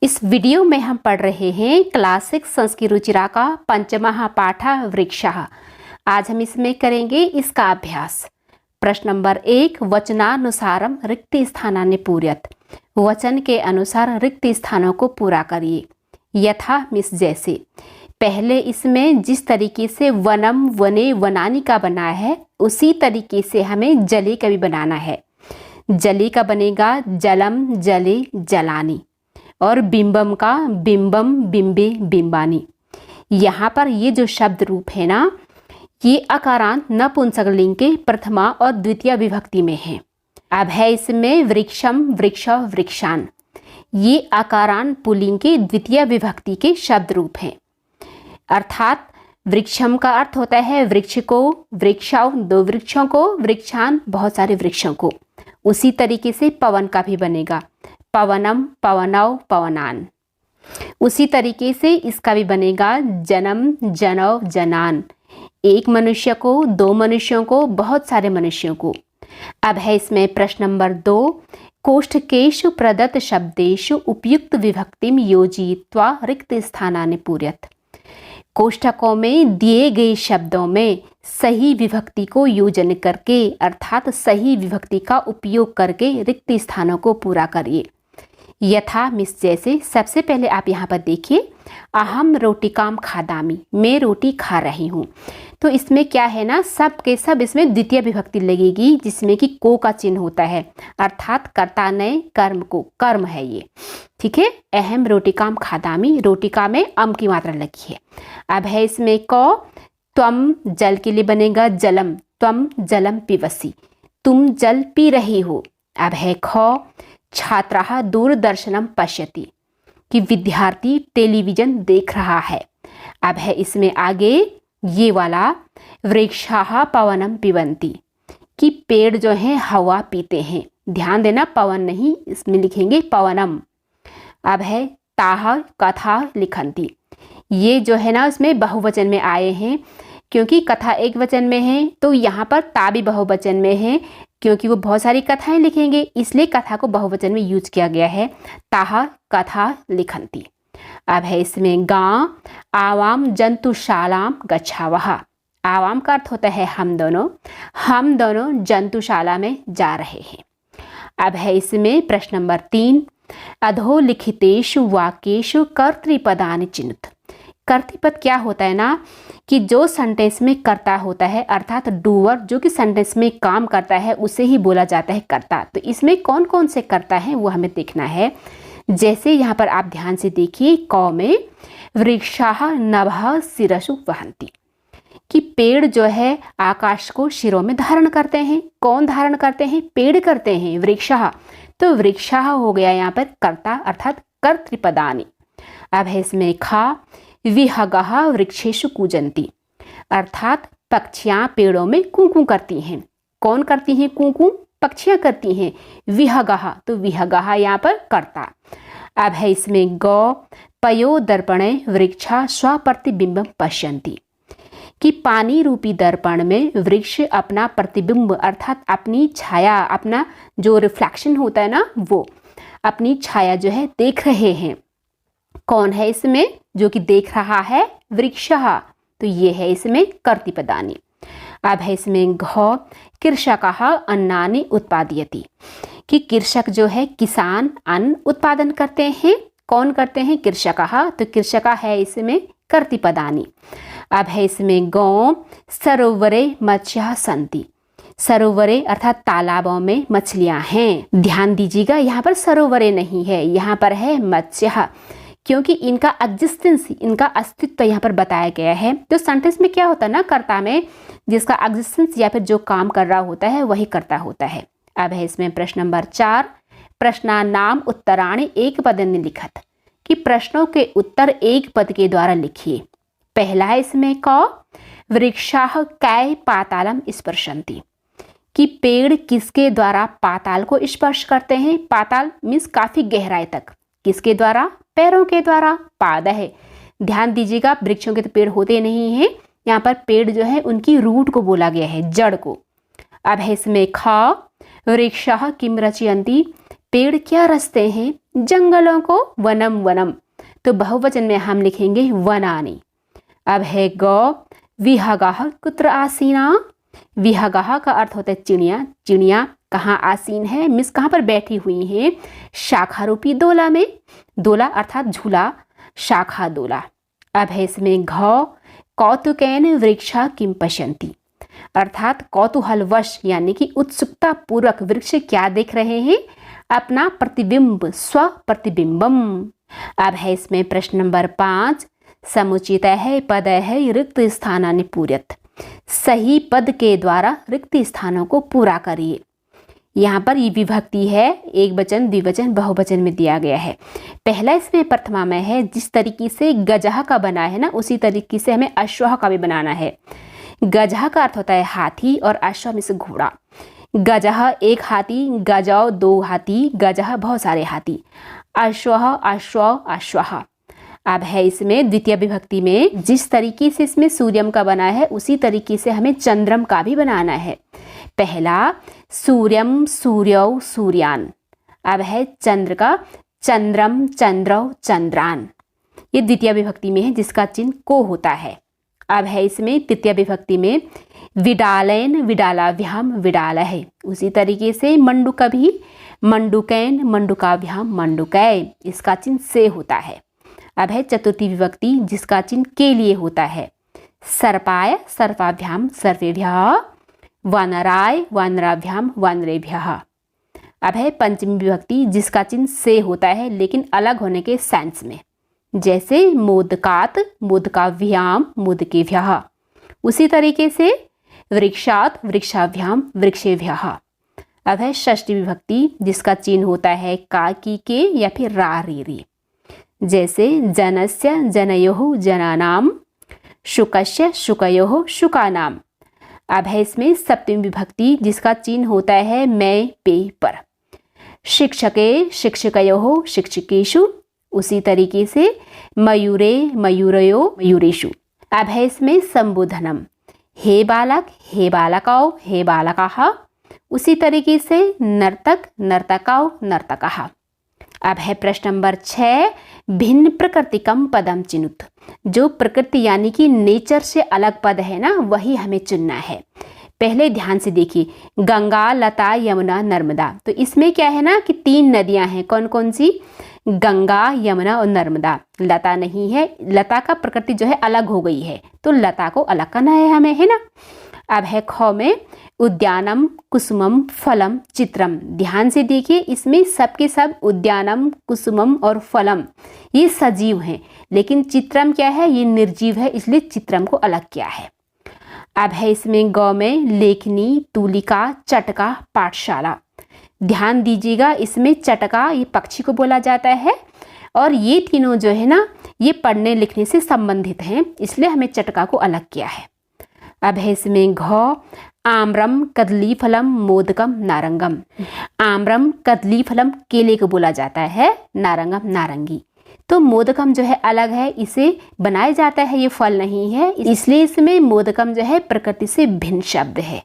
इस वीडियो में हम पढ़ रहे हैं क्लास 6 संस्कृत रुचिरा का पंचमः पाठः वृक्षः। आज हम इसमें करेंगे इसका अभ्यास। प्रश्न नंबर 1, वचनानुसारम रिक्त स्थानानि पूरयत। वचन के अनुसार रिक्त स्थानों को पूरा करिए। यथा मिस जैसे। पहले इसमें जिस तरीके से वनम वने वनानी का बना है उसी तरीके से हमें जले का भी बनाना है। जले का बनेगा जलम जले जलानी और बिंबम का बिंबम बिंबे बिंबानी। यहाँ पर ये जो शब्द रूप है ना, ये अकारांत नपुंसकलिंग के प्रथमा और द्वितीय विभक्ति में है। अब है इसमें वृक्षम वृक्ष वृक्षान। ये अकारांत पुल्लिंग के द्वितीय विभक्ति के शब्द रूप हैं। अर्थात वृक्षम का अर्थ होता है वृक्ष को, वृक्षाओ दो वृक्षों को, वृक्षान बहुत सारे वृक्षों को। उसी तरीके से पवन का भी बनेगा पवनम पवनौ पवनान। उसी तरीके से इसका भी बनेगा जनम जनौ जनान। एक मनुष्य को, दो मनुष्यों को, बहुत सारे मनुष्यों को। अब है इसमें प्रश्न नंबर 2, कोष्ठकेषु प्रदत्त शब्देषु उपयुक्त विभक्तिम योजयित्वा रिक्त स्थानानि पूरयत। कोष्ठकों में दिए गए शब्दों में सही विभक्ति को योजन करके अर्थात सही विभक्ति का उपयोग करके रिक्त स्थानों को पूरा करिए। यथा मिस जैसे। सबसे पहले आप यहाँ पर देखिए, अहम रोटिकाम खादामी, मैं रोटी खा रही हूँ। तो इसमें क्या है ना, सब के सब इसमें द्वितीय विभक्ति लगेगी जिसमें कि को का चिन्ह होता है अर्थात कर्ता नए कर्म को, कर्म है ये। ठीक है, अहम रोटिकाम खादामी, रोटिका में अम की मात्रा लगी है। अब है इसमें क, त्वम जल के लिए बनेगा जलम, त्वम जलम पिबसि, तुम जल पी रही हो। अब है ख, छात्रः दूरदर्शनम पश्यति, कि विद्यार्थी टेलीविजन देख रहा है। अब है इसमें आगे ये वाला वृक्षाः पवनम पिबन्ति, कि पेड़ जो है हवा पीते हैं। ध्यान देना, पवन नहीं, इसमें लिखेंगे पवनम। अब है ताः कथा लिखन्ति, ये जो है ना इसमें बहुवचन में आए हैं क्योंकि कथा एक वचन में है, तो यहाँ पर ता भी बहुवचन में है क्योंकि वो बहुत सारी कथाएं लिखेंगे, इसलिए कथा को बहुवचन में यूज किया गया है। ताः कथा लिखन्ति। अब है इसमें गा, आवाम जंतुशालाम गच्छावः। आवाम का अर्थ होता है हम दोनों जंतुशाला में जा रहे हैं। अब है इसमें प्रश्न नंबर 3, अधोलिखितेषु वाक्येषु कर्तृपदानि चिनुत। कर्तृपद क्या होता है ना, कि जो सेंटेंस में कर्ता होता है अर्थात डूअर, जो कि सेंटेंस में काम करता है उसे ही बोला जाता है कर्ता। तो इसमें कौन कौन से कर्ता हैं वो हमें देखना है। जैसे यहाँ पर आप ध्यान से देखिए, क में वृक्षाः नभः शिरसु वहन्ति, कि पेड़ जो है आकाश को शिरों में धारण करते हैं। कौन धारण करते हैं? पेड़ करते हैं, वृक्षाः। तो वृक्षाः हो गया यहाँ पर कर्ता अर्थात कर्तृपदानि। अब है इसमें खा, विहगः वृक्षेषु कूजन्ति, अर्थात पक्षियां पेड़ों में कूकू करती हैं। कौन करती हैं कूकू? पक्षियां करती हैं। विहगः, तो विहगः यहाँ पर कर्ता। अब है इसमें गौ, पयो दर्पणे वृक्षा स्वप्रतिबिंबम पश्यन्ति, कि पानी रूपी दर्पण में वृक्ष अपना प्रतिबिंब अर्थात अपनी छाया, अपना जो रिफ्लेक्शन होता है ना, वो अपनी छाया जो है देख रहे हैं। कौन है इसमें जो कि देख रहा है? वृक्षः। तो ये है इसमें कर्तृपदानि। अब है इसमें घ, कृषकः अन्नानि उत्पादयति, कि कृषक जो है किसान अन्न उत्पादन करते हैं। कौन करते हैं? कृषकः। तो कृषका है इसमें कर्तृपदानि। अब है इसमें गौ, सरोवरे मत्स्याः सन्ति, सरोवरे अर्थात तालाबों में मछलियां हैं। ध्यान दीजिएगा, यहाँ पर सरोवरे नहीं है, यहाँ पर है मत्स्यः, क्योंकि इनका एग्जिस्टेंस, इनका अस्तित्व यहाँ पर बताया गया है। तो सेंटेंस में क्या होता है ना, कर्ता में जिसका एग्जिस्टेंस या फिर जो काम कर रहा होता है वही कर्ता होता है। अब है इसमें प्रश्न नंबर 4, प्रश्नानाम उत्तराणि एक पदन्नि लिखत, कि प्रश्नों के उत्तर एक पद के द्वारा लिखिए। पहला है इसमें क, वृक्षाः कै पातालम स्पर्शन्ति, कि पेड़ किसके द्वारा पाताल को स्पर्श करते हैं। पाताल मीन्स काफी गहराई तक। किसके द्वारा? पैरों के द्वारा। पाद है, ध्यान दीजिएगा, वृक्षों के तो पेड़ होते नहीं हैं, यहाँ पर पेड़ जो है उनकी रूट को बोला गया है, जड़ को। अब है इसमें ख, वृक्षाः किम रचयन्ति, पेड़ क्या रचते हैं? जंगलों को। वनम वनम, तो बहुवचन में हम लिखेंगे वनानि। अब है गौ। विहगः कुत्र आसीना। विहगः का अर्थ होता है चिड़िया। चिड़िया कहाँ आसीन है, मिस कहाँ पर बैठी हुई है? शाखा रूपी दोला में। दोला अर्थात झूला, शाखा दोला। अब है इसमें घ। कौतुकेन वृक्षा किम पश्यन्ति, अर्थात कौतूहलवश यानी कि उत्सुकता पूर्वक वृक्ष क्या देख रहे हैं? अपना प्रतिबिंब, स्व प्रतिबिंबम। अब है इसमें प्रश्न नंबर 5। समुचित है पद है रिक्त स्थानानि पूर्यत, सही पद के द्वारा रिक्त स्थानों को पूरा करिए। यहाँ पर ये विभक्ति है, एक वचन द्विवचन बहुवचन में दिया गया है। पहला इसमें प्रथमा में है, जिस तरीके से गजह का बना है ना उसी तरीके से हमें अश्वह का भी बनाना है। गजह का अर्थ होता है हाथी और अश्व में से घोड़ा। गजह एक हाथी, गजौ दो हाथी, गजह बहुत सारे हाथी। अश्वह अश्व अश्वः। अब है इसमें द्वितीय विभक्ति में, जिस तरीके से इसमें सूर्यम का बना है उसी तरीके से हमें चंद्रम का भी बनाना है। पहला सूर्यम सूर्यौ सूर्यान। अब है चंद्र का चंद्रम चंद्रौ चंद्रान। ये द्वितीय विभक्ति में है जिसका चिन्ह को होता है। अब है इसमें तृतीय विभक्ति में, विडालैन विडालाभ्याम विडालः, उसी तरीके से मंडूक भी मंडूकैन मंडूकाभ्याम मंडूकै, इसका चिन्ह से होता है। अब है चतुर्थी विभक्ति जिसका चिन्ह के लिए होता है। सर्पाय सर्पाभ्याम सर्पेभ्यः, वानराय वानराभ्याम वानरेभ्यः। अब है पंचमी विभक्ति जिसका चिन्ह से होता है लेकिन अलग होने के सेंस में, जैसे मोदकात मोदकाभ्याम मोदकेभ्यः। उसी तरीके से वृक्षात वृक्षाभ्याम वृक्षेभ्यः। अब है षष्ठी विभक्ति जिसका चिन्ह होता है का की के या फिर रा री री, जैसे जनस्य जनयोः जनानाम, शुकस्य शुकयोः शुकानाम। अब है इसमें सप्तमी विभक्ति जिसका चिन्ह होता है मैं पे पर, शिक्षके शिक्षकयोः शिक्षकेषु। उसी तरीके से मयूरे मयूरयो मयूरेषु। अब है इसमें संबोधनम, हे बालक हे बालकौ हे बालकाः। उसी तरीके से नर्तक नर्तकौ नर्तकः। अब है प्रश्न नंबर 6। भिन्न प्रकृतिकम पदम चिनुत, जो प्रकृति यानी कि नेचर से अलग पद है ना वही हमें चुनना है। पहले ध्यान से देखिए, गंगा लता यमुना नर्मदा, तो इसमें क्या है ना कि 3 नदियां हैं। कौन कौन सी? गंगा यमुना और नर्मदा। लता नहीं है, लता का प्रकृति जो है अलग हो गई है तो लता को अलग करना है हमें, है ना। अब है ख में, उद्यानम कुसुमम फलम चित्रम। ध्यान से देखिए, इसमें सबके सब उद्यानम कुसुमम और फलम ये सजीव हैं, लेकिन चित्रम क्या है, ये निर्जीव है, इसलिए चित्रम को अलग किया है। अब है इसमें गौ में, लेखनी तूलिका चटका पाठशाला। ध्यान दीजिएगा, इसमें चटका ये पक्षी को बोला जाता है और ये तीनों जो है ना ये पढ़ने लिखने से संबंधित हैं, इसलिए हमें चटका को अलग किया है। अब है इसमें घ, आम्रम कदली फलम मोदकम नारंगम। आम्रम कदली फलम केले को बोला जाता है, नारंगम नारंगी। तो मोदकम जो है अलग है, इसे बनाया जाता है, ये फल नहीं है, इसलिए इसमें मोदकम जो है प्रकृति से भिन्न शब्द है।